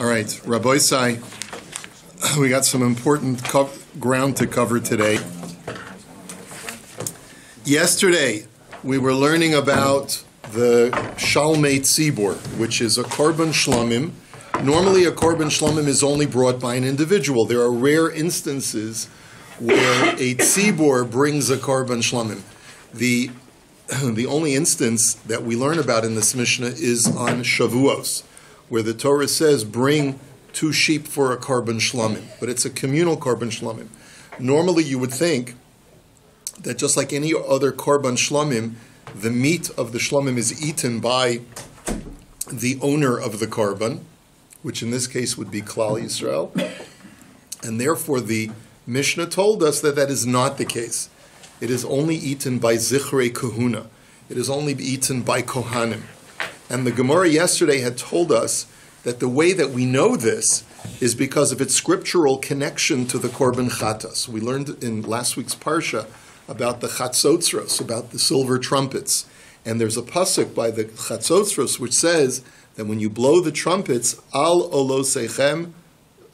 All right, Rabbi Sai, we got some important ground to cover today. Yesterday, we were learning about the Shalmei Tzibor, which is a korban shlamim. Normally, a korban shlamim is only brought by an individual. There are rare instances where a tzibor brings a korban shlamim. The only instance that we learn about in this Mishnah is on Shavuos, where the Torah says, bring 2 sheep for a korban shlamim. But it's a communal korban shlamim. Normally, you would think that just like any other korban shlamim, the meat of the shlamim is eaten by the owner of the korban, which in this case would be Klal Yisrael. And therefore, the Mishnah told us that that is not the case. It is only eaten by Zichrei Kahuna. It is only eaten by Kohanim. And the Gemara yesterday had told us that the way that we know this is because of its scriptural connection to the Korban Chatas. We learned in last week's Parsha about the Chatzotzros, about the silver trumpets. And there's a pasuk by the Chatzotzros which says that when you blow the trumpets, Al Olosechem,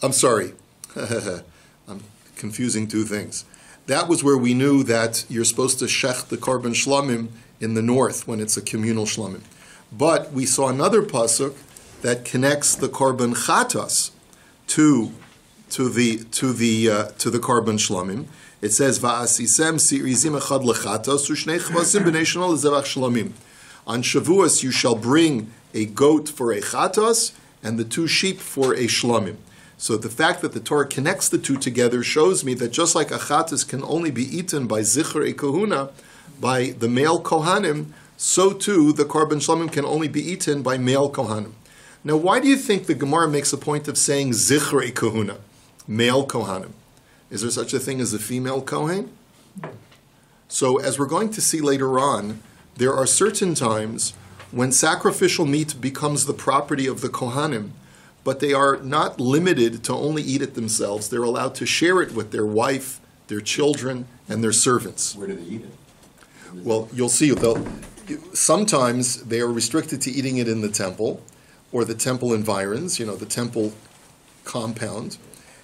I'm sorry, I'm confusing 2 things. That was where we knew that you're supposed to shech the korban shlamim in the north when it's a communal shlamim. But we saw another pasuk that connects the korban chatas to the korban shlamim. It says va'asisem sirizim echad lechatas u'shnei chvasim b'nei shana lezevach shlamim. On Shavuos you shall bring a goat for a chatas and the 2 sheep for a shlamim. So the fact that the Torah connects the 2 together shows me that just like a chatas can only be eaten by zichrei kahuna, by the male kohanim, so too the korban shlamim can only be eaten by male kohanim. Now, why do you think the Gemara makes a point of saying zichrei kahuna, male kohanim? Is there such a thing as a female kohen? So, as we're going to see later on, there are certain times when sacrificial meat becomes the property of the kohanim, but they are not limited to only eat it themselves. They're allowed to share it with their wife, their children, and their servants. Where do they eat it? Well, you'll see. Sometimes they are restricted to eating it in the temple or the temple environs, the temple compound.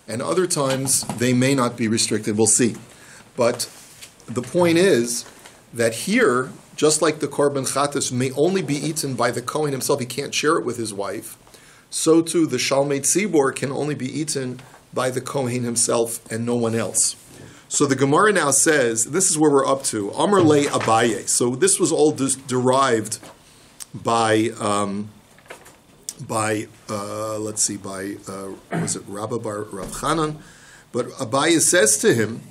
And other times they may not be restricted. We'll see. But the point is that here, just like the korban chatas may only be eaten by the kohen himself, he can't share it with his wife, so too the Shalmei Tzibor can only be eaten by the kohen himself and no one else. So the Gemara now says, this is where we're up to, Amar le Abaye. So this was all derived by was it Rabbi Bar Rav Chanan? But Abaye says to him,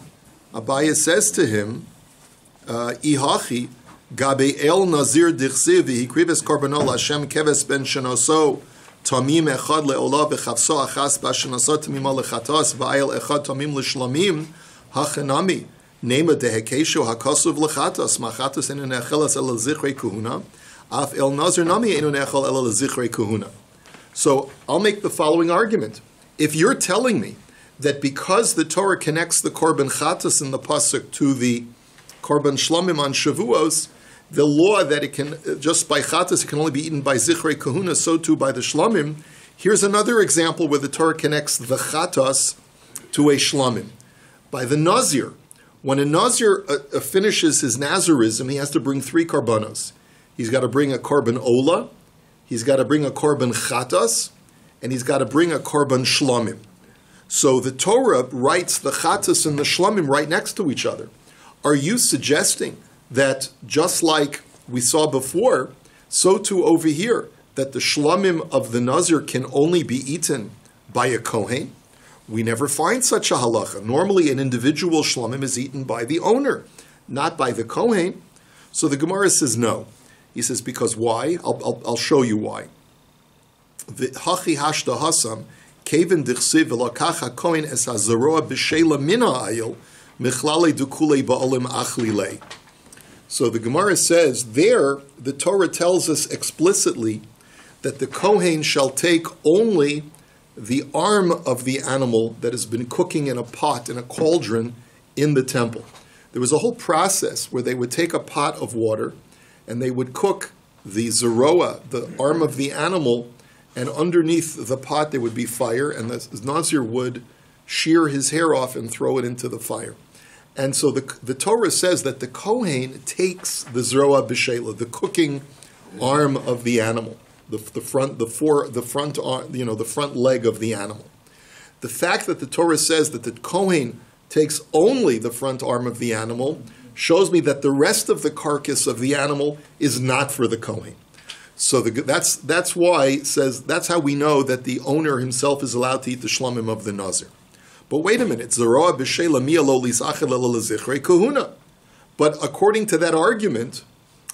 Ihachi, Gabe el Nazir dichsiv, Hikribes Korbanol Hashem Keves ben Shenoso, Tamim echad le'olah b'chavso achas b'shenasot tamima lechatas v'ayel echad tamim l'shlamim hachanami nema dehekesho hakasuv lechatas machatas enu nechelas el zichrei kuhuna af el nazir nami enu nechel el zichrei kuhuna. So I'll make the following argument. If you're telling me that because the Torah connects the korban chatas in the pasuk to the korban shlamim on Shavuos, the law that it can, just by chatas, it can only be eaten by zichrei kahuna, so too by the shlamim. Here's another example where the Torah connects the chatas to a shlamim. By the nazir, when a nazir finishes his nazirism, he has to bring 3 korbanos. He's got to bring a korban ola, he's got to bring a korban chatas, and he's got to bring a korban shlamim. So the Torah writes the chatas and the shlamim right next to each other. Are you suggesting that just like we saw before, so too over here, that the shlamim of the nazir can only be eaten by a kohen? We never find such a halacha. Normally an individual shlamim is eaten by the owner, not by the kohen. So the Gemara says no. He says, because why? I'll show you why. Hachi hashda hasam, kevin dichsiv v'lakach hakohen es hazaroa b'sheila min ha'ayil, michlale dukule ba'olim achlile. So the Gemara says there, the Torah tells us explicitly that the kohen shall take only the arm of the animal that has been cooking in a pot, in a cauldron, in the temple. There was a whole process where they would take a pot of water and they would cook the zeroa, the arm of the animal, and underneath the pot there would be fire, and the Nazir would shear his hair off and throw it into the fire. And so the Torah says that the Kohen takes the Zroa B'Shela, the cooking arm of the animal, the front leg of the animal. The fact that the Torah says that the Kohen takes only the front arm of the animal shows me that the rest of the carcass of the animal is not for the Kohen. So that's why it says, that's how we know that the owner himself is allowed to eat the shlomim of the Nazir. But wait a minute, Zeroa b'Shela mi lo lisachel ela lezichrei kahuna. But according to that argument,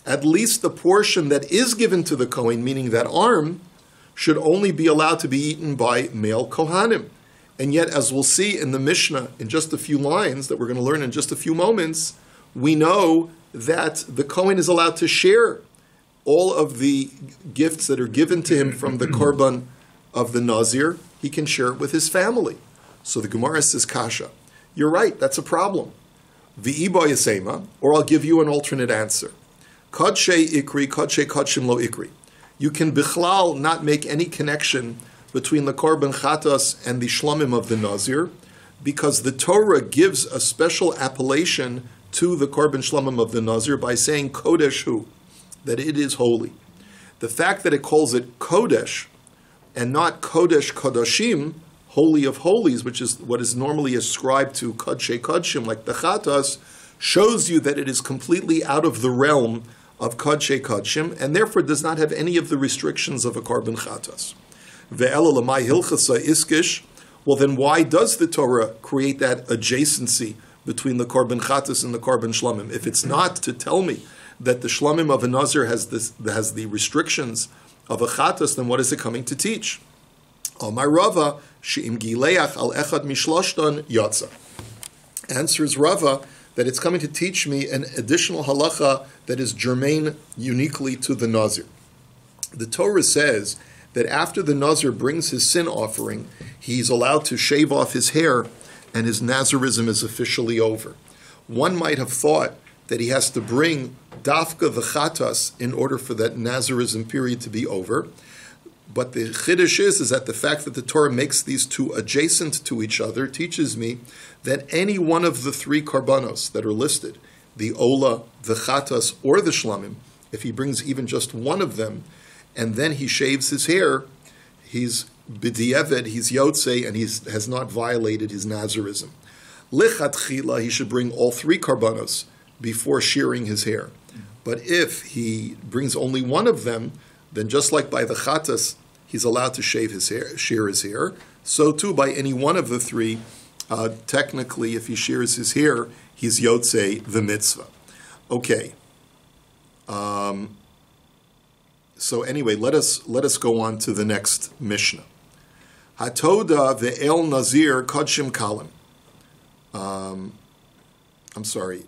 at least the portion that is given to the Kohen, meaning that arm, should only be allowed to be eaten by male Kohanim. And yet, as we'll see in the Mishnah, in just a few lines that we're going to learn in just a few moments, we know that the Kohen is allowed to share all of the gifts that are given to him from the korban of the Nazir. He can share it with his family. So the Gemara says, Kasha, you're right, that's a problem. V'iba yasema, or I'll give you an alternate answer. Kadshe ikri, kadshe kadshim lo ikri. You can bichlal not make any connection between the korban chatas and the shlomim of the Nazir, because the Torah gives a special appellation to the korban shlomim of the Nazir by saying kodesh hu, that it is holy. The fact that it calls it kodesh and not kodesh kodashim, holy of holies, which is what is normally ascribed to kadshe kadshim, like the chatas, shows you that it is completely out of the realm of kadshe kadshim, and therefore does not have any of the restrictions of a korban chatas. Ve'ela l'mai hilchasa iskish. Well, then why does the Torah create that adjacency between the korban chatas and the korban shlomim? If it's not to tell me that the shlomim of a Nazir has the restrictions of a chatas, then what is it coming to teach? Amar Rava, she'im gileach al echad mishloshton yatsa. Answers Rava that it's coming to teach me an additional halacha that is germane uniquely to the Nazir. The Torah says that after the Nazir brings his sin offering, he's allowed to shave off his hair and his Nazirism is officially over. One might have thought that he has to bring dafka the chatas in order for that Nazirism period to be over. But the chiddush is that the fact that the Torah makes these two adjacent to each other teaches me that any one of the three karbanos that are listed, the ola, the chatas, or the shlamim, if he brings even just one of them, and then he shaves his hair, he's b'di'evet, he's yotzei, and he has not violated his Nazirism. Lichatchila, he should bring all three karbanos before shearing his hair. But if he brings only one of them, then just like by the chatas, he's allowed to shave his hair, shear his hair. So too, by any one of the three, technically, if he shears his hair, he's yotzei the mitzvah. Okay. So anyway, let us go on to the next Mishnah. Hatoda ve'el nazir kodshim kalim. I'm sorry.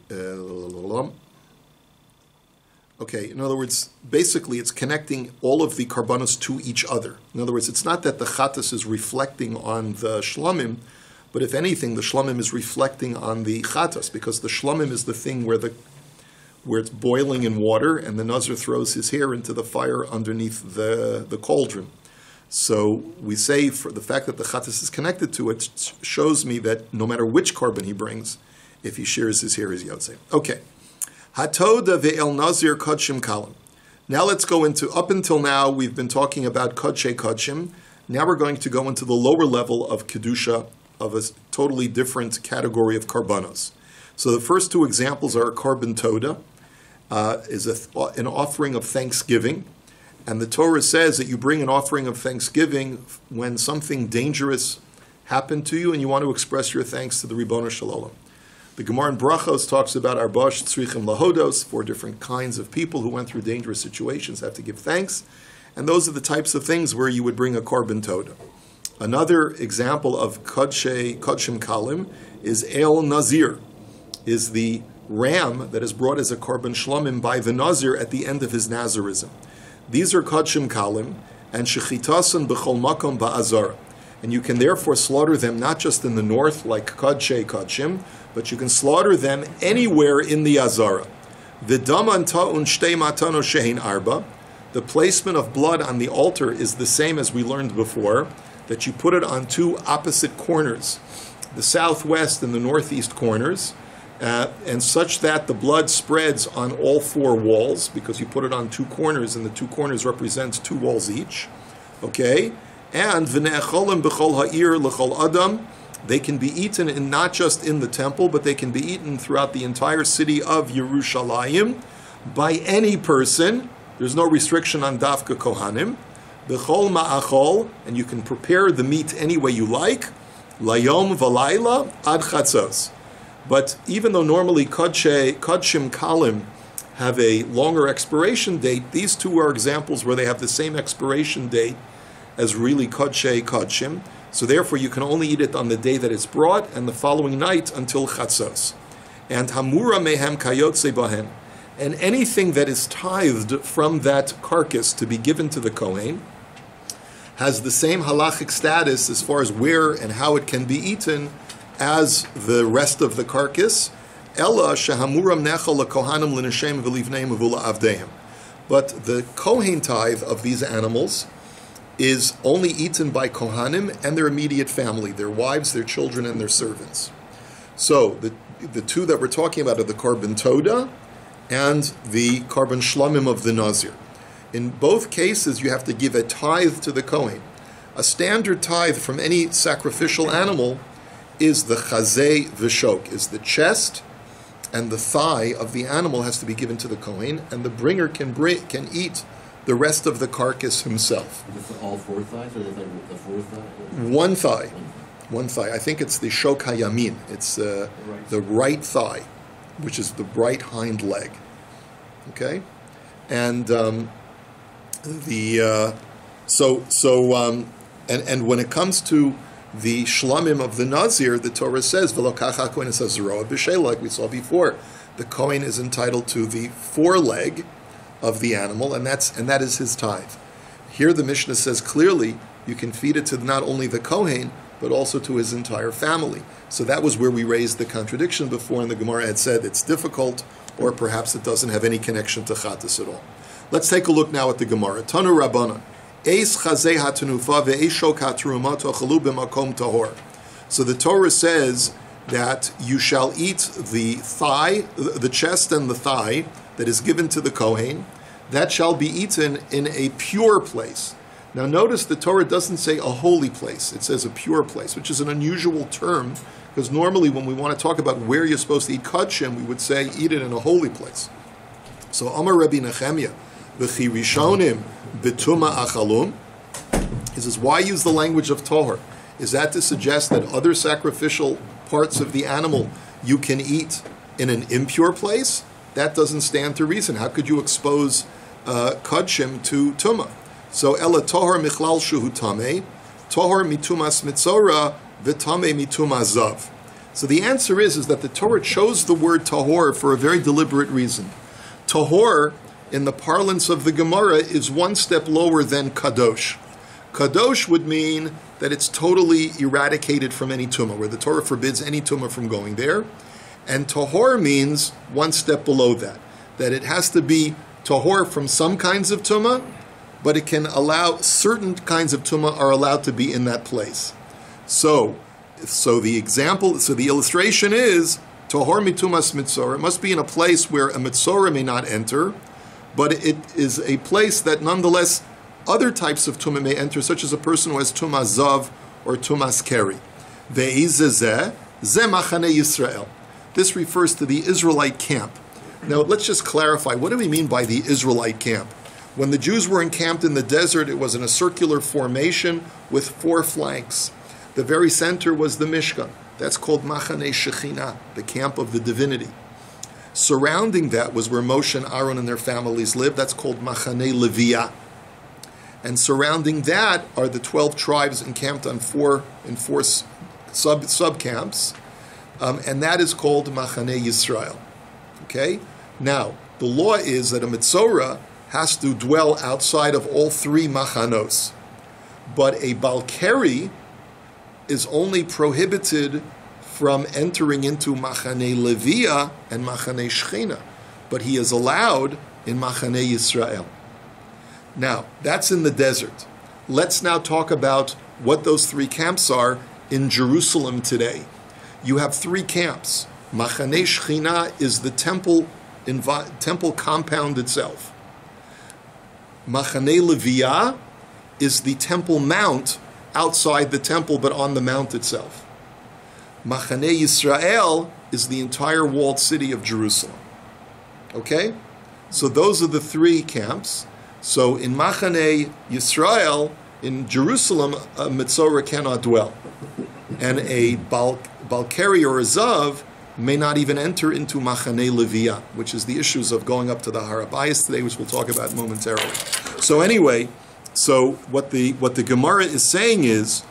Okay, in other words, basically it's connecting all of the karbanos to each other. In other words, it's not that the chatas is reflecting on the shlamim, but if anything, the shlamim is reflecting on the chatas, because the shlamim is the thing where it's boiling in water, and the Nazir throws his hair into the fire underneath the cauldron. So we say, for the fact that the chatas is connected to it, shows me that no matter which korban he brings, if he shears his hair, is yotzei. Okay. Hatoda ve'el nazir kodshim kalim. Now let's go into, up until now, we've been talking about kodshe kodshim. Now we're going to go into the lower level of kedusha, of a totally different category of karbanos. So the first two examples are korban toda, is an offering of thanksgiving. And the Torah says that you bring an offering of thanksgiving when something dangerous happened to you and you want to express your thanks to the Ribono Shel Olam. The Gemara in Brachos talks about arbash tzrichim lahodos, 4 different kinds of people who went through dangerous situations have to give thanks. And those are the types of things where you would bring a korban toda. Another example of kodshim kalim is el nazir, is the ram that is brought as a korban shlomim by the Nazir at the end of his Nazirism. These are kodshim kalim, and shechitasan b'chol makom ba'azara. And you can therefore slaughter them not just in the north, like kodshe kodshim, but you can slaughter them anywhere in the Azara. V'daman ta'un shtei matano shehin arba. The placement of blood on the altar is the same as we learned before, that you put it on two opposite corners, the southwest and the northeast corners, and such that the blood spreads on all four walls, because you put it on two corners, and the two corners represents two walls each. Okay? And v'ne'echolim b'chol ha'ir l'chol adam, they can be eaten not just in the temple, but they can be eaten throughout the entire city of Yerushalayim by any person. There's no restriction on dafka kohanim. B'chol ma'achol, and you can prepare the meat any way you like. Layom v'layla ad chatzos. But even though normally kodshim kalim have a longer expiration date, these two are examples where they have the same expiration date as really kodshim. So therefore you can only eat it on the day that it's brought and the following night until chatzos. And hamura mehem kayotze bahem. And anything that is tithed from that carcass to be given to the Kohen has the same halachic status as far as where and how it can be eaten as the rest of the carcass. Ella shehamuram nechal lekohanim l'neshem v'livneim v'ula avdeim. But the Kohen tithe of these animals is only eaten by Kohanim and their immediate family, their wives, their children, and their servants. So the two that we're talking about are the korban toda and the korban shlomim of the Nazir. In both cases, you have to give a tithe to the Kohen. A standard tithe from any sacrificial animal is the chazei v'shok, is the chest and the thigh of the animal has to be given to the Kohen, and the bringer can eat the rest of the carcass himself. Is this all four thighs, or is it the fourth thigh? One thigh. One thigh. I think it's the shok hayamin. It's the right thigh, which is the right hind leg. Okay, and and when it comes to the shlamim of the Nazir, the Torah says, "V'lokacha kohen es zeroa b'shel," like we saw before. The Kohen is entitled to the foreleg of the animal, and that is his tithe. Here the Mishnah says clearly you can feed it to not only the Kohen, but also to his entire family. So that was where we raised the contradiction before, and the Gemara had said it's difficult, or perhaps it doesn't have any connection to Chattis at all. Let's take a look now at the Gemara. Tanu Rabbanan. Eis chazei hatanufa ve'eis shok hatruma tochalu b'makom tahor. So the Torah says that you shall eat the thigh, the chest and the thigh that is given to the Kohen. That shall be eaten in a pure place. Now notice the Torah doesn't say a holy place. It says a pure place, which is an unusual term, because normally when we want to talk about where you're supposed to eat kodshim, we would say eat it in a holy place. So Amar Rabbi Nechemia, v'chi rishonim b'tuma achalum. He says, why use the language of tohar? Is that to suggest that other sacrificial parts of the animal you can eat in an impure place? That doesn't stand to reason. How could you expose kodshim to tuma? So ela tohar michlal shuhu tameh, tohar mitumas mitzora, v'tameh mitumas zav. So the answer is that the Torah chose the word tahor for a very deliberate reason. Tahor, in the parlance of the Gemara, is one step lower than kadosh. Kadosh would mean that it's totally eradicated from any tumah, where the Torah forbids any tumah from going there. And tahor means one step below that it has to be tahor from some kinds of tumah, but it can allow certain kinds of tumah are allowed to be in that place. So the illustration is tahor mitumas mitzora. It must be in a place where a mitzora may not enter, but it is a place that nonetheless other types of tumah may enter, such as a person who has tumas zav or tumas keri. Ve'izeh ze machane Yisrael. This refers to the Israelite camp. Now let's just clarify, what do we mean by the Israelite camp? When the Jews were encamped in the desert, it was in a circular formation with four flanks. The very center was the Mishkan. That's called Machane Shekhinah, the camp of the divinity. Surrounding that was where Moshe and Aaron and their families lived. That's called Machane Leviah. And surrounding that are the 12 tribes encamped on four sub-camps. And that is called Machane Yisrael. Okay? Now, the law is that a Mitzorah has to dwell outside of all three Machanos. But a Balkeri is only prohibited from entering into Machane Leviah and Machane Shechina. But he is allowed in Machane Yisrael. Now, that's in the desert. Let's now talk about what those three camps are in Jerusalem today. You have three camps. Machaneh Shechina is the temple compound itself. Machaneh Leviyah is the temple mount outside the temple, but on the mount itself. Machaneh Yisrael is the entire walled city of Jerusalem. Okay? So those are the three camps. So in Machaneh Yisrael, in Jerusalem, a Metzorah cannot dwell. And a Balkari or a Zav may not even enter into Machaneh Leviyah, which is the issues of going up to the Har HaBayis today, which we'll talk about momentarily. So anyway, what the Gemara is saying is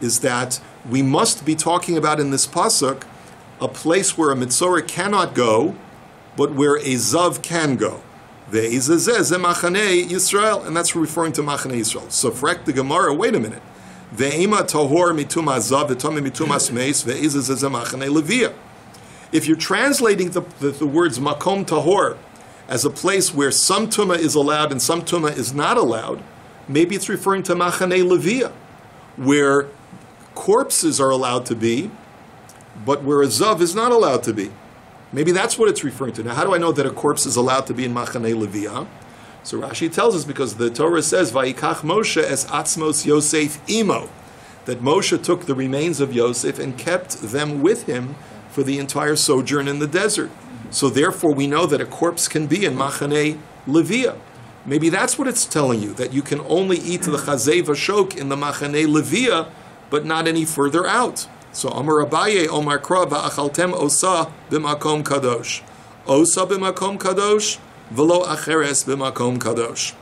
that we must be talking about in this pasuk a place where a Metzorah cannot go, but where a Zav can go. Ve'ezazeh Machaneh Yisrael, and that's referring to Machaneh Yisrael. So for the Gemara, wait a minute. Ve'ema tahor mituma zav v'tome mituma smeis ve'ezazeh Machaneh Leviyah. If you're translating the words makom tahor as a place where some tumah is allowed and some tumah is not allowed, maybe it's referring to Machaneh Leviyah, where corpses are allowed to be, but where a zav is not allowed to be. Maybe that's what it's referring to. Now, how do I know that a corpse is allowed to be in Machaneh Leviyah? So Rashi tells us because the Torah says, "Vayikach Moshe es atzmos Yosef imo," that Moshe took the remains of Yosef and kept them with him for the entire sojourn in the desert. So therefore, we know that a corpse can be in Machaneh Leviyah. Maybe that's what it's telling you, that you can only eat the chazei v'shok in the Machaneh Leviyah, but not any further out. So Amar Abaye, Omar Kra, va'achaltem osa b'makom kadosh. Osa b'makom kadosh, v'lo acheres b'makom kadosh.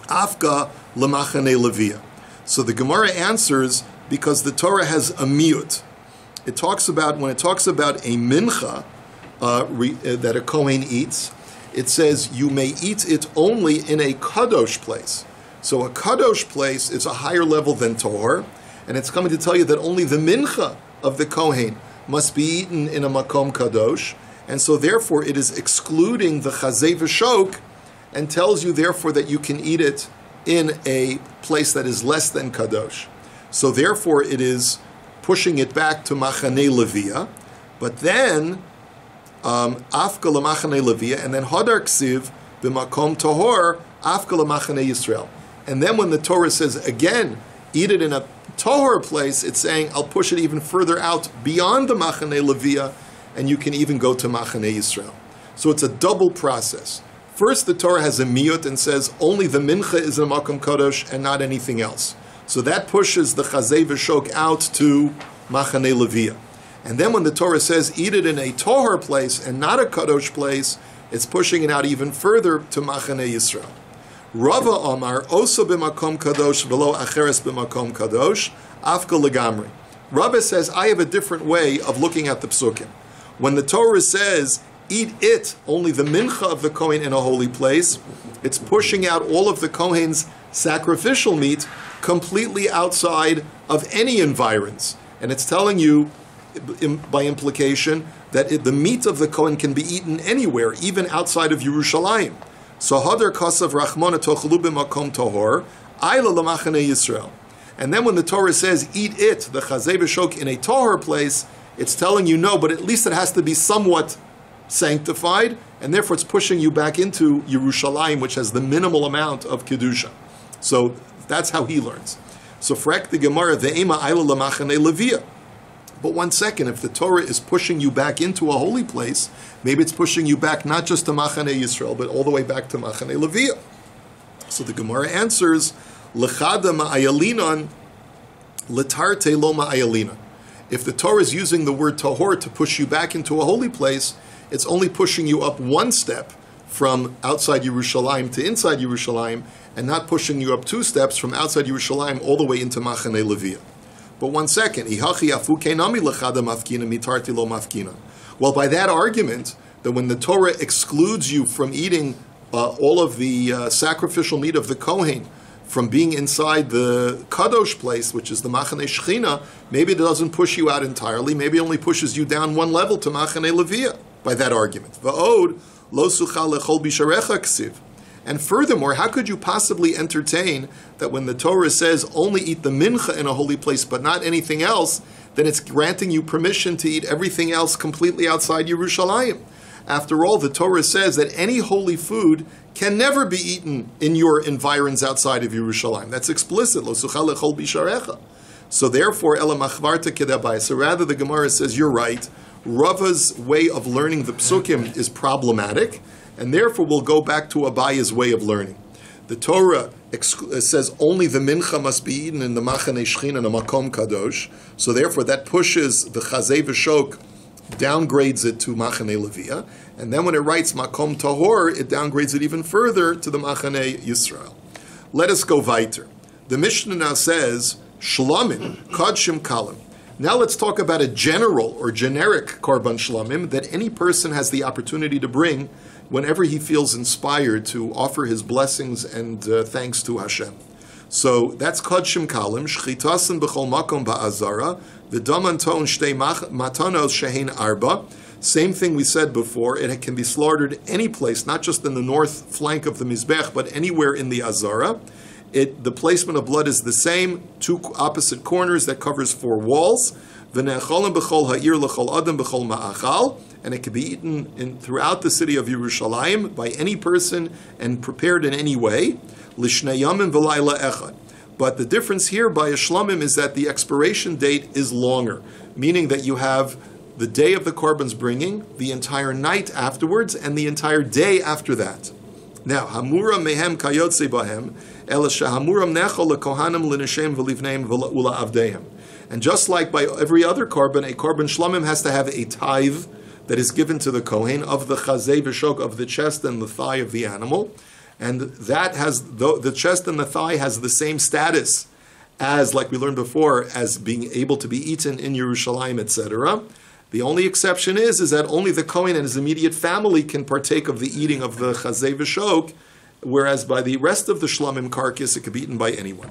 Afka l'machaneh Leviyah. So the Gemara answers, because the Torah has a miyut. It talks about, when it talks about a mincha that a Kohen eats, it says you may eat it only in a kadosh place. So a kadosh place is a higher level than Torah, and it's coming to tell you that only the mincha of the Kohen must be eaten in a makom kadosh, and so therefore it is excluding the chazei v'shok, and tells you therefore that you can eat it in a place that is less than kadosh. So therefore it is pushing it back to Machaneh Leviyah, but then Afka l'Machaneh Leviyah, and then Hadar Ksiv b'makom tahor Afka l'Machaneh Yisrael. And then when the Torah says again, eat it in a tahor place, it's saying I'll push it even further out beyond the Machaneh Leviyah, and you can even go to Machaneh Yisrael. So it's a double process. First, the Torah has a miyut and says only the mincha is in a makom kadosh and not anything else. So that pushes the chazei v'shok out to Machaneh Leviyah. And then when the Torah says eat it in a tohar place and not a kadosh place, it's pushing it out even further to Machaneh Yisrael. Rava Omar osa b'makom kadosh v'lo acheres b'makom kadosh afka legamri. Rava says I have a different way of looking at the psukim. When the Torah says eat it, only the mincha of the Kohen in a holy place, it's pushing out all of the Kohen's sacrificial meat completely outside of any environs. And it's telling you, by implication, that the meat of the Kohen can be eaten anywhere, even outside of Yerushalayim. So Hadar Kasav Rachmana Tochlu b'makom Tohor, Ayla l'Machaneh Yisrael. And then when the Torah says, eat it, the Chazei V'Shok, in a Tohor place, it's telling you no, but at least it has to be somewhat sanctified, and therefore it's pushing you back into Yerushalayim, which has the minimal amount of Kedusha. So that's how he learns. So frek the Gemara, ve'ema ayla l'machaneh Leviyah. But one second, if the Torah is pushing you back into a holy place, maybe it's pushing you back not just to Machaneh Yisrael, but all the way back to Machaneh Leviyah. So the Gemara answers, l'chada ma'ayalinan, l'tarte lo ma'ayalinan. If the Torah is using the word tahor to push you back into a holy place, it's only pushing you up one step from outside Yerushalayim to inside Yerushalayim, and not pushing you up two steps from outside Yerushalayim all the way into Machaneh Leviyah. But one second, well, by that argument, that when the Torah excludes you from eating all of the sacrificial meat of the Kohen, from being inside the Kadosh place, which is the Machaneh Shechina, maybe it doesn't push you out entirely, maybe it only pushes you down one level to Machaneh Leviyah, by that argument. Va'od, lo sucha lechol bisharecha ksiv. And furthermore, how could you possibly entertain that when the Torah says only eat the mincha in a holy place but not anything else, then it's granting you permission to eat everything else completely outside Yerushalayim? After all, the Torah says that any holy food can never be eaten in your environs outside of Yerushalayim. That's explicit. Lo suchal lechol bisharecha. So therefore, ela machvarta kedabai. So rather, the Gemara says, you're right. Rava's way of learning the psukim is problematic, and therefore we'll go back to Abaya's way of learning. The Torah says only the mincha must be eaten in the machane shechina and a makom kadosh. So therefore, that pushes the chazei v'shok, downgrades it to machane levia, and then when it writes makom tahor, it downgrades it even further to the machane Yisrael. Let us go weiter. The Mishnah now says shlamim kodshim kalim. Now let's talk about a general or generic korban shlamim that any person has the opportunity to bring whenever he feels inspired to offer his blessings and thanks to Hashem. So that's kodshim kalim, shchitasen b'chol makom ba'azara, v'daman ton shtei matanos shehein arba. Same thing we said before, it can be slaughtered any place, not just in the north flank of the Mizbech, but anywhere in the Azara. The placement of blood is the same, two opposite corners that covers 4 walls. And it can be eaten throughout the city of Yerushalayim by any person and prepared in any way. But the difference here by a shlamim is that the expiration date is longer, meaning that you have the day of the korban's bringing, the entire night afterwards, and the entire day after that. Now, hamura mehem kayotze bahem, el shahamuram nechol lekohanim l'neshem v'livneim v'ula avdeim. And just like by every other korban, a korban shlamim has to have a tithe that is given to the kohen of the chazei v'shok, of the chest and the thigh of the animal, and that has the chest and the thigh has the same status as, like we learned before, as being able to be eaten in Yerushalayim, etc. The only exception is that only the Kohen and his immediate family can partake of the eating of the chazei v'shok, whereas by the rest of the shlamim carcass, it can be eaten by anyone.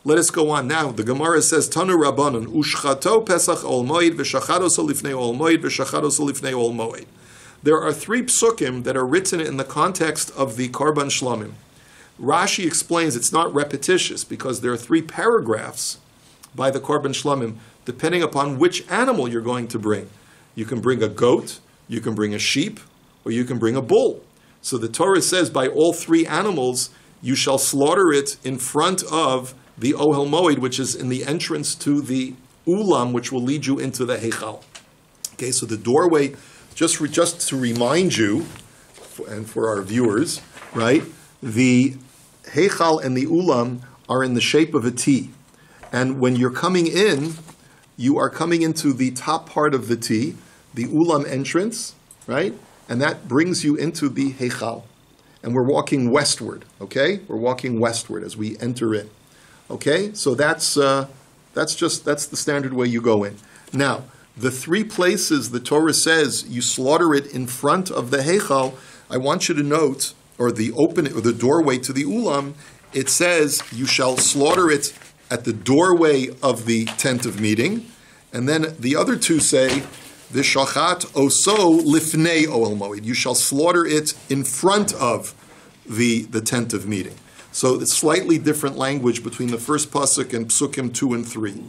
Let us go on now. The Gemara says, Tanu Rabbanon, Ushchato Pesach Ol Moed, V'Shacharos Olifnei Ol Moed, V'Shacharos Olifnei Ol Moed. There are 3 psukim that are written in the context of the Korban Shlamim. Rashi explains it's not repetitious because there are 3 paragraphs by the Korban Shlamim, depending upon which animal you're going to bring. You can bring a goat, you can bring a sheep, or you can bring a bull. So the Torah says by all 3 animals, you shall slaughter it in front of the Ohel Moed, which is in the entrance to the Ulam, which will lead you into the Heichal. Okay, so the doorway, just to remind you, and for our viewers, right, the Heichal and the Ulam are in the shape of a T. And when you're coming in, you are coming into the top part of the T, the Ulam entrance, right? And that brings you into the Heichal. And we're walking westward, okay? We're walking westward as we enter in. Okay? So that's the standard way you go in. Now, the 3 places the Torah says you slaughter it in front of the Heichal, I want you to note, or the doorway to the Ulam, it says you shall slaughter it at the doorway of the tent of meeting, and then the other 2 say, V'shachat oso lifnei oel moed. You shall slaughter it in front of the tent of meeting. So it's slightly different language between the first pasuk and psukim 2 and 3.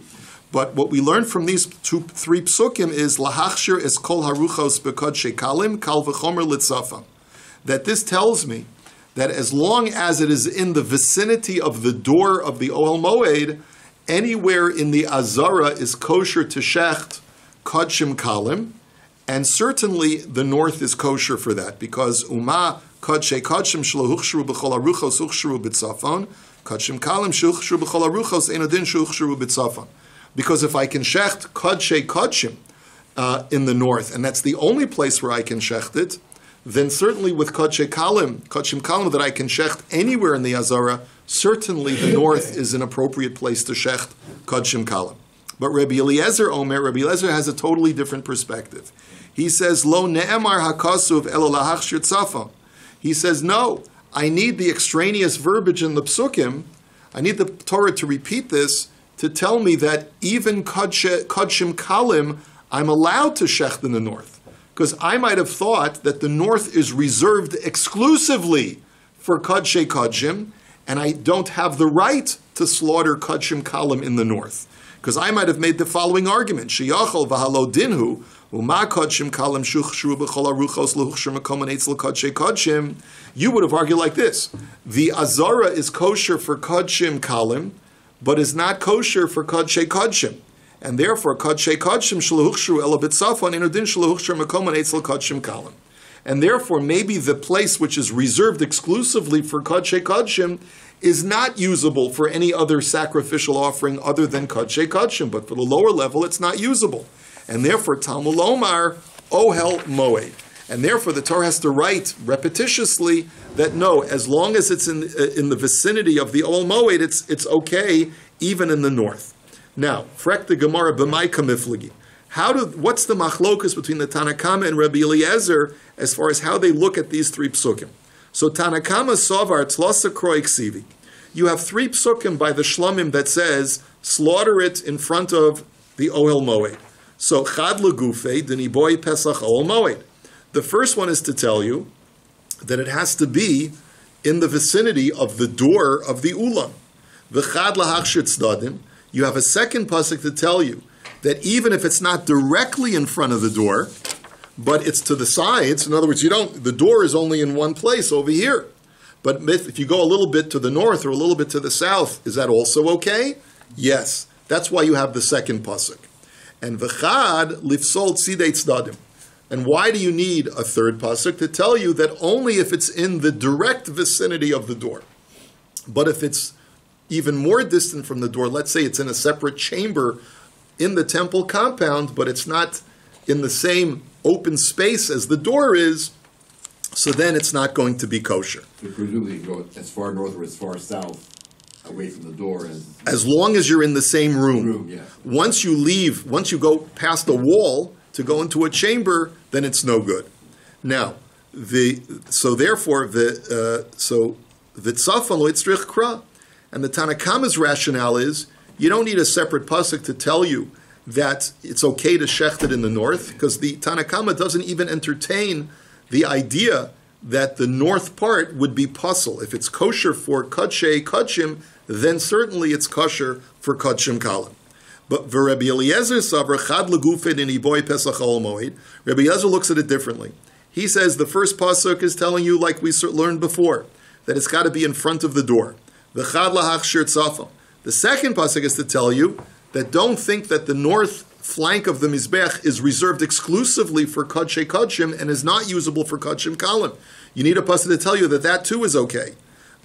But what we learn from these 3 psukim is lahachshir es kol haruchos bekod shekalim kal v'chomer litzafam. That this tells me that as long as it is in the vicinity of the door of the Ohel Moed, anywhere in the Azara is kosher to shecht kodshim kalim, and certainly the north is kosher for that, because Uma kodshe kodshim shlo huchshru b'chol aruchos huchshru b'tzafon, kodshim kalim shuchshru b'chol aruchos enodin shuchshru b'tzafon. Because if I can shecht kodshe kodshim in the north, and that's the only place where I can shecht it, then certainly with kodshim kalim that I can shecht anywhere in the Azara, certainly the north is an appropriate place to shecht kodshim kalim. But Rabbi Eliezer has a totally different perspective. He says, Lo ne'emar hakasuv elo lahachshir tzafon. He says, no, I need the extraneous verbiage in the psukim, I need the Torah to repeat this, to tell me that even kodshim kalim, I'm allowed to shecht in the north. Because I might have thought that the north is reserved exclusively for Kodshei Kodshim, and I don't have the right to slaughter Kodshim Kalim in the north. Because I might have made the following argument: Sheyachol v'halo dinhu u'ma Kodshim Kalim shuchshru b'chol aruchos lehuchshur makom eitzel Kodshei Kodshim. You would have argued like this: the Azara is kosher for Kodshim Kalim, but is not kosher for Kodshei Kodshim. And therefore, Kodshei Kodshim shlehuchshru ela b'tzafon enudin shlehuchshur makom eitzel Kodshim Kalim. And therefore, maybe the place which is reserved exclusively for Kodshei Kodshim is not usable for any other sacrificial offering other than Kodshei Kodshim, but for the lower level, it's not usable. And therefore, Talmud Omar, Ohel Moed. And therefore, the Torah has to write repetitiously that no, as long as it's in the vicinity of the Ohel Moed, it's okay, even in the north. Now, Frek the Gemara b'mai kamifligi. What's the machlokus between the Tanakama and Rabbi Eliezer as far as how they look at these three psukim? So Tanakama Sovar Tzlosa Kroi Ksivi. You have three psukim by the Shlomim that says, slaughter it in front of the Ohel Moed. So Chad Legufe, Deniboy Pesach Ohel Moed. The first one is to tell you that it has to be in the vicinity of the door of the Ulam. V'chad Lahachshir Tzdadim. You have a second pasuk to tell you that even if it's not directly in front of the door, but it's to the sides, in other words, the door is only in one place over here. But if you go a little bit to the north or a little bit to the south, is that also okay? Yes. That's why you have the second pasuk. And v'chad lifsol tzidei tzdadim. And why do you need a third pasuk? To tell you that only if it's in the direct vicinity of the door. But if it's even more distant from the door, let's say it's in a separate chamber in the temple compound, but it's not in the same open space as the door is, so then it's not going to be kosher. So presumably you go as far north or as far south away from the door as long as you're in the same room. Yeah. Once you go past the wall to go into a chamber, then it's no good. Now, so therefore the tzafon lo yitzrich kra, and the Tanakama's rationale is you don't need a separate pasuk to tell you that it's okay to shecht it in the north, because the Tanakama doesn't even entertain the idea that the north part would be puzzle. If it's kosher for Kodshei Kodshim, then certainly it's kosher for Kodshim Kalim. But for Rabbi Eliezer Sabra Chad Legufid in Iboy Pesach Ohel Moed, Rabbi Eliezer looks at it differently. He says the first pasuk is telling you, like we learned before, that it's got to be in front of the door. The Chad Lahachshir Tzafon. The second pasuk is to tell you that don't think that the north flank of the Mizbech is reserved exclusively for Kodshei Kodshim and is not usable for Kodshim Kalim. You need a pasuk to tell you that too is okay.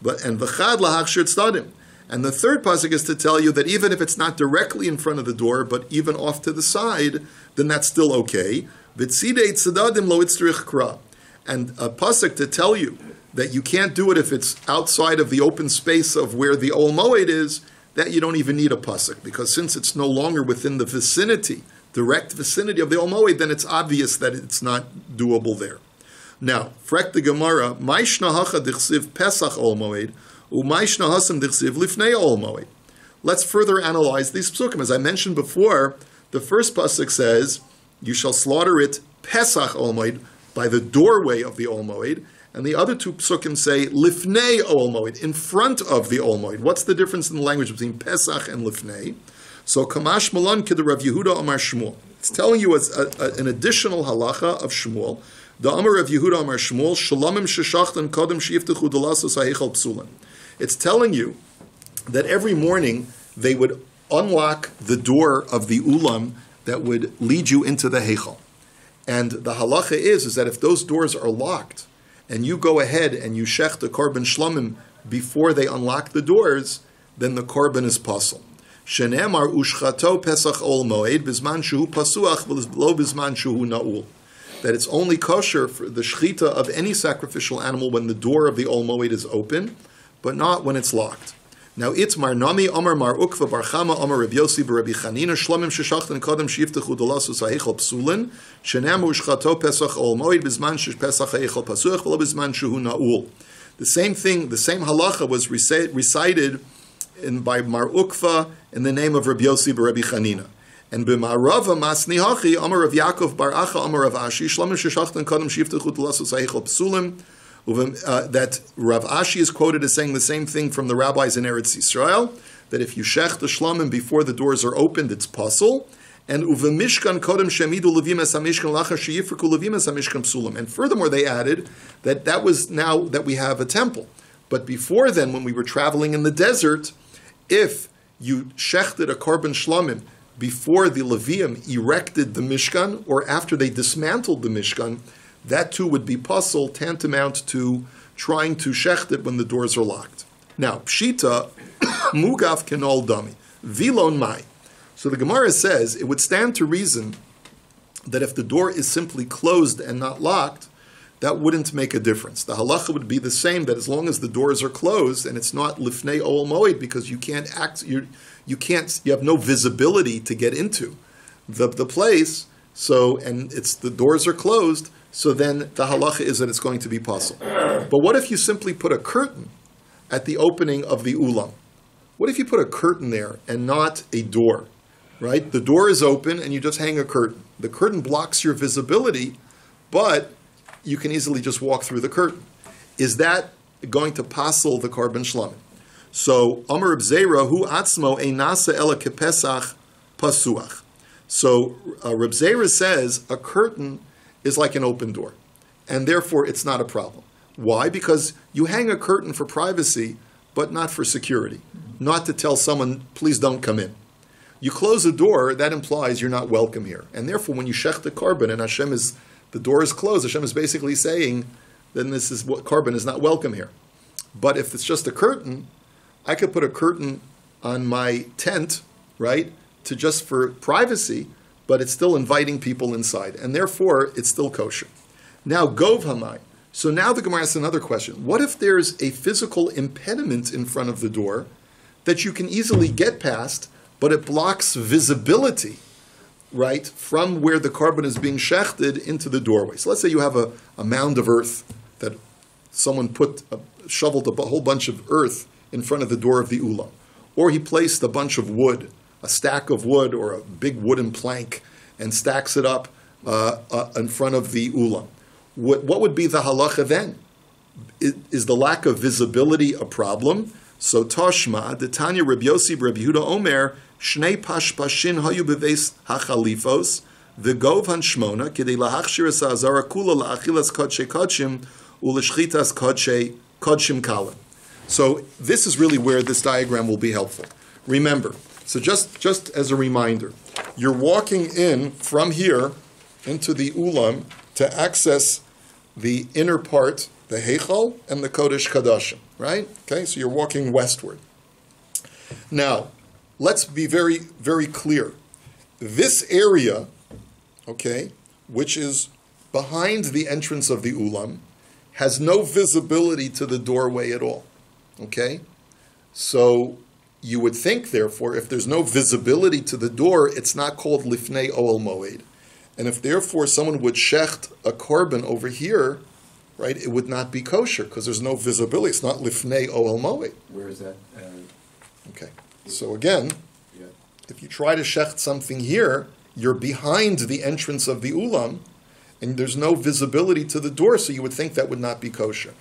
And v'chad lahachshir tzdadim. And the third pasuk is to tell you that even if it's not directly in front of the door, but even off to the side, then that's still okay. V'tzidei tzdadim lo itzrich kra. And a pasuk to tell you that you can't do it if it's outside of the open space of where the Ohel Moed is, that you don't even need a pasuk, because since it's no longer within the vicinity, direct vicinity of the Ohel Moed, then it's obvious that it's not doable there. Now, frek the Gemara, Ma'ishna hacha dichsiv Pesach Ohel Moed, u'ma'ishna hasam dichsiv lifnei Ohel Moed. Let's further analyze these psukim. As I mentioned before, the first pasuk says, you shall slaughter it Pesach Ohel Moed, by the doorway of the Ohel Moed, and the other two psukim say lifnei Ohel Moed, in front of the Ohel Moed. What's the difference in the language between Pesach and lifnei? So Kamash Malon Kid Rav Yehuda Amar Shmuel. It's telling you an additional halacha of Shmuel. The Amar Rav Yehuda Amar Shmuel Shalomim Sheshachtan Kodem Sheyiftechu Delasos Ha'echel Psulim. It's telling you that every morning they would unlock the door of the ulam that would lead you into the heichal. And the halacha is that if those doors are locked, and you go ahead and you shech the korban shlomim before they unlock the doors, then the korban is pasul. Shenemar ushchato pesach Ohel Moed bizman shehu pasuach v'lo bizman shehu na'ul. That it's only kosher for the shechita of any sacrificial animal when the door of the Ohel Moed is open, but not when it's locked. Now it's Mar Nami Amar Mar Ukva Bar Chama Amar Rav Yossi Rabbi Chanina Shlomim Sheshachtan Kodem Sheyiftechu Delasos Ha'echel Psulin Shenem Ushchato Pesach Ohel Moed Bizman Pesach Ha'echel Pasuach V'lo Bizman Shehu Na'ul. The same thing, the same halacha was recited by Mar Ukva in the name of Rabbi Yossi Rabbi Chanina. And b'Marava Masni Hachi Amar Rav Yaakov Bar Acha Amar Rav Ashi Shlomim Sheshachtan Kodem Sheyiftechu Delasos Ha'echel Psulim that Rav Ashi is quoted as saying the same thing from the rabbis in Eretz Yisrael, that if you shech the shlamim before the doors are opened, it's pasul. And uvemishkan kodem shemidu levim es hamishkan lachar sheyifriku levim es hamishkan psulim. And furthermore, they added that was now that we have a temple. But before then, when we were traveling in the desert, if you shechted a korban shlamim before the Levium erected the Mishkan, or after they dismantled the Mishkan, that too would be pasul, tantamount to trying to shecht it when the doors are locked. Now, pshita, mugaf kenol dami, vilon mai. So the Gemara says it would stand to reason that if the door is simply closed and not locked, that wouldn't make a difference. The halacha would be the same, that as long as the doors are closed and it's not lifnei ol moed, because you can't act, you have no visibility to get into the place. So, and the doors are closed. So then the halacha is that it's going to be pasul. But what if you simply put a curtain at the opening of the ulam? What if you put a curtain there and not a door? Right? The door is open and you just hang a curtain. The curtain blocks your visibility, but you can easily just walk through the curtain. Is that going to pasul the korban shlamim? So, Amar Reb Zera, hu atzmo einasa ela kepesach pasuach. So, Reb Zera says a curtain is like an open door, and therefore it's not a problem. Why? Because you hang a curtain for privacy, but not for security. Not to tell someone, please don't come in. You close a door, that implies you're not welcome here. And therefore, when you shech the korban and the door is closed, Hashem is basically saying, then this is what korban is not welcome here. But if it's just a curtain, I could put a curtain on my tent, right, just for privacy, but it's still inviting people inside, and therefore it's still kosher. Now, gov hamai. So now the Gemara asks another question. What if there's a physical impediment in front of the door that you can easily get past, but it blocks visibility, right, from where the korban is being shechted into the doorway? So let's say you have a mound of earth that someone shoveled a whole bunch of earth in front of the door of the ulam. Or he placed a bunch of wood, a stack of wood or a big wooden plank, and stacks it up in front of the ulam. What would be the halacha then? Is the lack of visibility a problem? So Toshma, the Tanya Reb Yossi Reb Yehuda Omer, Shnei Pashpashin Hayu Beves Hachalifos, V'gov Hanshmona, Kedei Lahachshir Es Ha'azara Kula La'achilas Kodshei Kodshim, U'Leshchitas Kodshim Kalim. So this is really where this diagram will be helpful. Remember, so just as a reminder, you're walking in from here into the ulam to access the inner part, the heichal and the kodesh kadashim, right? Okay, so you're walking westward. Now, let's be very, very clear. This area, okay, which is behind the entrance of the ulam, has no visibility to the doorway at all. Okay? So you would think, therefore, if there's no visibility to the door, it's not called lifnei oel moed. And if, therefore, someone would shecht a korban over here, right, it would not be kosher because there's no visibility. It's not lifnei oel moed. Where is that? Okay. So again, if you try to shecht something here, you're behind the entrance of the ulam, and there's no visibility to the door, so you would think that would not be kosher.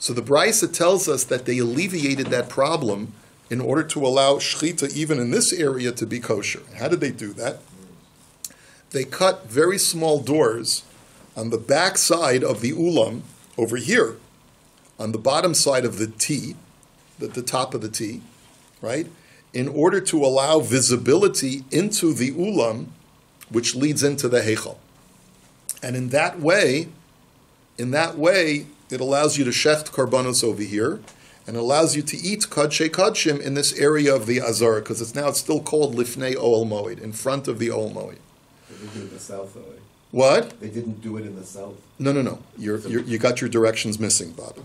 So the Brisa tells us that they alleviated that problem in order to allow shechita even in this area to be kosher. How did they do that? They cut very small doors on the back side of the ulam over here, on the bottom side of the T, the top of the T, right? In order to allow visibility into the ulam, which leads into the heichal. And in that way, it allows you to shecht karbanos over here, and allows you to eat kodshei kodshim in this area of the azara, because it's still called lifnei oel moed, in front of the oel moed. They didn't do it in the south, though. What? They didn't do it in the south. No. You got your directions missing, Bob.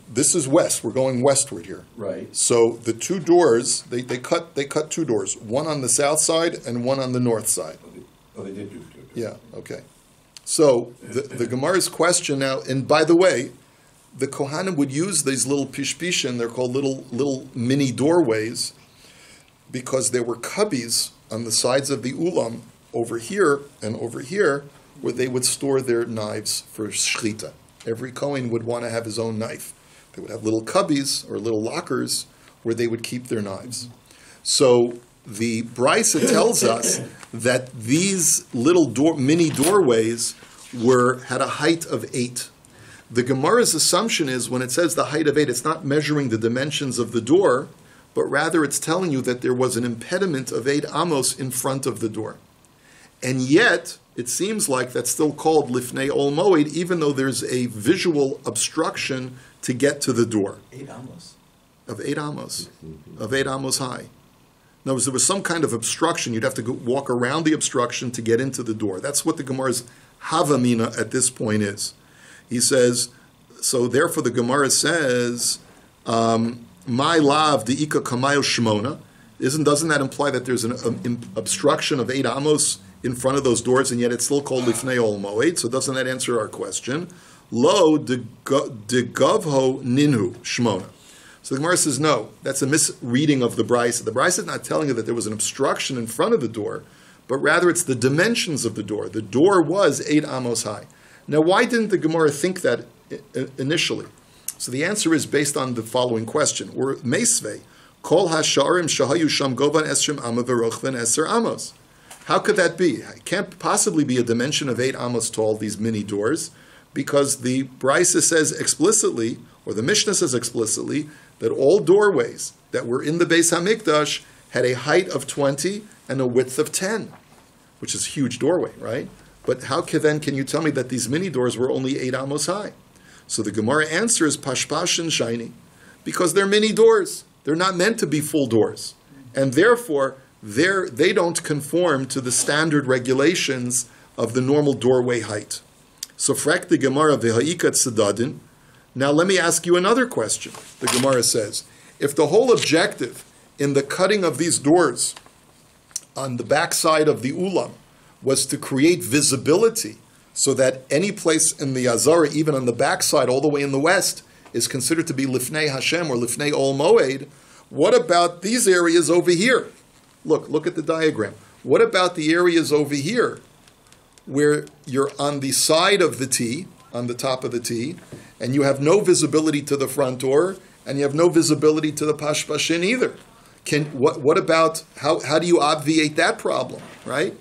This is west. We're going westward here. Right. So the two doors, they cut two doors, one on the south side and one on the north side. They did do it. Yeah. Okay. So the Gemara's question now, and by the way, the Kohanim would use these little pishpishin, they're called little mini doorways, because there were cubbies on the sides of the ulam over here and over here, where they would store their knives for shechita. Every Kohen would want to have his own knife. They would have little cubbies or little lockers where they would keep their knives. So the Brisa tells us that these little mini doorways had a height of 8. The Gemara's assumption is when it says the height of 8, it's not measuring the dimensions of the door, but rather it's telling you that there was an impediment of 8 amos in front of the door. And yet, it seems like that's still called lifnei ol moed, even though there's a visual obstruction to get to the door. 8 amos. Of 8 amos. Of 8 amos high. In other words, there was some kind of obstruction. You'd have to walk around the obstruction to get into the door. That's what the Gemara's havamina at this point is. He says, so therefore the Gemara says, my lav de'ika kamayo shmona. Doesn't that imply that there's an obstruction of 8 amos in front of those doors, and yet it's still called lifnei ol moed? So doesn't that answer our question? Lo de gavho ninhu shmona. So the Gemara says, no, that's a misreading of the Brisa. The Brisa is not telling you that there was an obstruction in front of the door, but rather it's the dimensions of the door. The door was 8 amos high. Now, why didn't the Gemara think that initially? So the answer is based on the following question. Or meisvei, kol ha'sha'arim shahayu sham govan esrim amma v'rochven eser amos. How could that be? It can't possibly be a dimension of 8 amos tall, these mini doors, because the Brisa says explicitly, or the Mishnah says explicitly, that all doorways that were in the Beis HaMikdash had a height of 20 and a width of 10, which is a huge doorway, right? But how can you tell me that these mini doors were only 8 amos high? So the Gemara answers pashpash and shiny, because they're mini doors. They're not meant to be full doors. And therefore, they don't conform to the standard regulations of the normal doorway height. So frek the Gemara v'ha'ikat sedadin. Now let me ask you another question. The Gemara says, if the whole objective in the cutting of these doors on the backside of the ulam was to create visibility so that any place in the Azara, even on the backside, all the way in the west, is considered to be lifnei Hashem or lifnei ol moed, what about these areas over here? Look at the diagram. What about the areas over here where you're on the side of the T, on the top of the T, and you have no visibility to the front door, and you have no visibility to the pashpashin either? What about, how do you obviate that problem, right?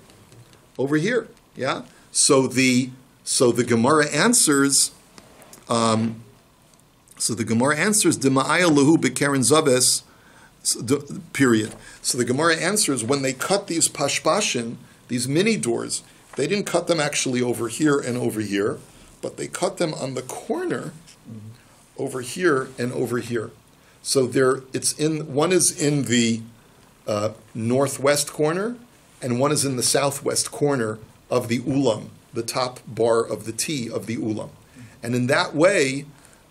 Over here, yeah? So the Gemara answers, Dema'aya lahu b'keren zaves, period. So the Gemara answers, when they cut these pashpashin, these mini doors, they didn't cut them actually over here and over here, but they cut them on the corner over here and over here. So one is in the northwest corner, and one is in the southwest corner of the ulam, the top bar of the T of the ulam. And in that way,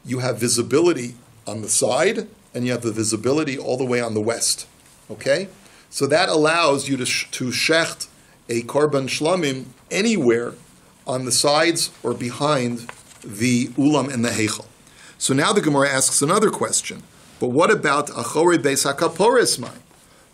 you have visibility on the side, and you have the visibility all the way on the west. Okay? So that allows you to shecht a korban shlamim anywhere on the sides or behind the ulam and the heichal. So now the Gemara asks another question. But what about achorei beis hakapores mai?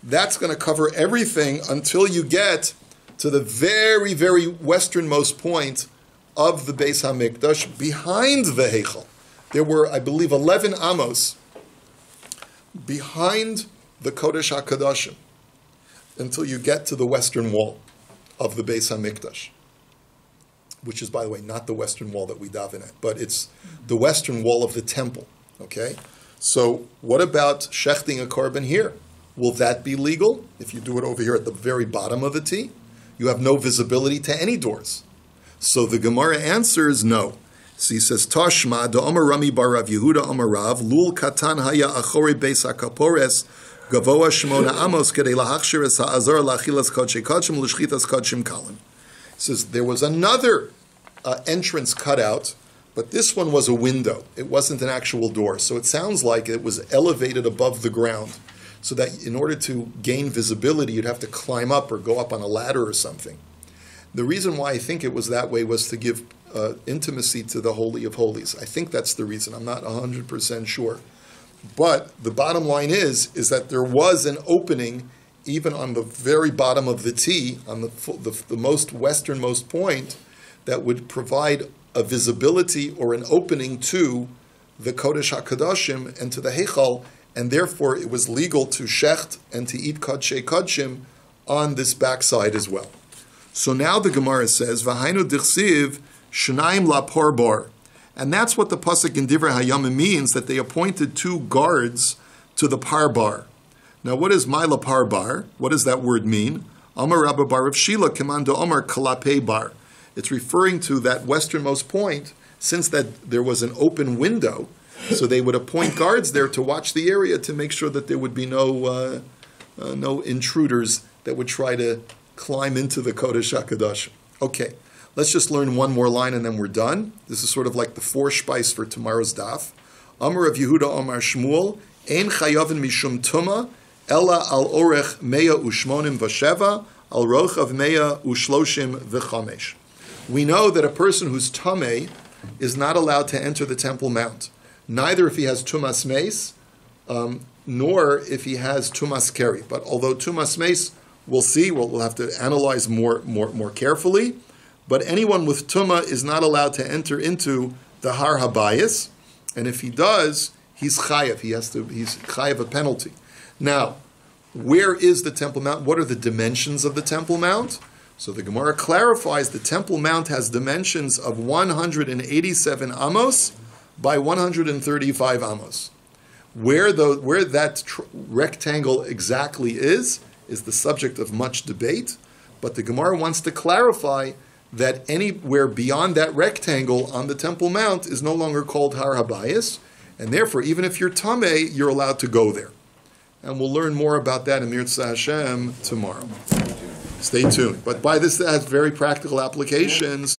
That's going to cover everything until you get to the very, very westernmost point of the Beis HaMikdash behind the heichal. There were, I believe, 11 amos behind the Kodesh HaKadoshim until you get to the western wall of the Beis HaMikdash, which is, by the way, not the western wall that we daven at, but it's the western wall of the temple, okay? So what about shechting a korban here? Will that be legal if you do it over here at the very bottom of the T? You have no visibility to any doors. So the Gemara answers no. So he says, Tashma, da Omer Rami bar Rav Yehuda Omer Rav, Lul katan haya achori beis hakapores, gavoa shmona amos kedei lahachshir es ha'azar lachilas kodshei kodshim l'shchitas kodshim kalim. He says, there was another entrance cut out, but this one was a window. It wasn't an actual door. So it sounds like it was elevated above the ground, so that in order to gain visibility, you'd have to climb up or go up on a ladder or something. The reason why I think it was that way was to give intimacy to the Holy of Holies. I think that's the reason. I'm not 100% sure. But the bottom line is that there was an opening even on the very bottom of the T, on the most westernmost point, that would provide a visibility or an opening to the Kodesh HaKadoshim and to the Heichal, and therefore it was legal to shecht and to eat Kodshei Kodshim on this backside as well. So now the Gemara says, V'hainu dichsiv shnaim la parbar. And that's what the pasuk in Divrei Hayamim means, that they appointed 2 guards to the parbar. Now what is my la parbar? What does that word mean? Amar Rabba bar of Shila Kamando Amar Kalapei bar. It's referring to that westernmost point, since that there was an open window, so they would appoint guards there to watch the area to make sure that there would be no intruders that would try to climb into the Kodesh HaKadosh. Okay, let's just learn one more line and then we're done. This is sort of like the forespeise for tomorrow's daf. Amar of Yehuda Amar Shmuel, Ein chayavin mishum tuma, ella al orech meya ushmonim v'sheva, al rochav meya ushloshim v'chamesh. We know that a person who's tamei is not allowed to enter the Temple Mount, neither if he has tumas meis, nor if he has tumas keri. But although tumas meis, we'll see, we'll have to analyze more carefully. But anyone with tuma is not allowed to enter into the Har Habayis, and if he does, he's chayav. He's chayav a penalty. Now, where is the Temple Mount? What are the dimensions of the Temple Mount? So the Gemara clarifies the Temple Mount has dimensions of 187 amos by 135 amos. Where that rectangle exactly is the subject of much debate, but the Gemara wants to clarify that anywhere beyond that rectangle on the Temple Mount is no longer called Har Habayis, and therefore, even if you're Tameh, you're allowed to go there. And we'll learn more about that in Mirza Hashem tomorrow. Stay tuned. But by this, that has very practical applications.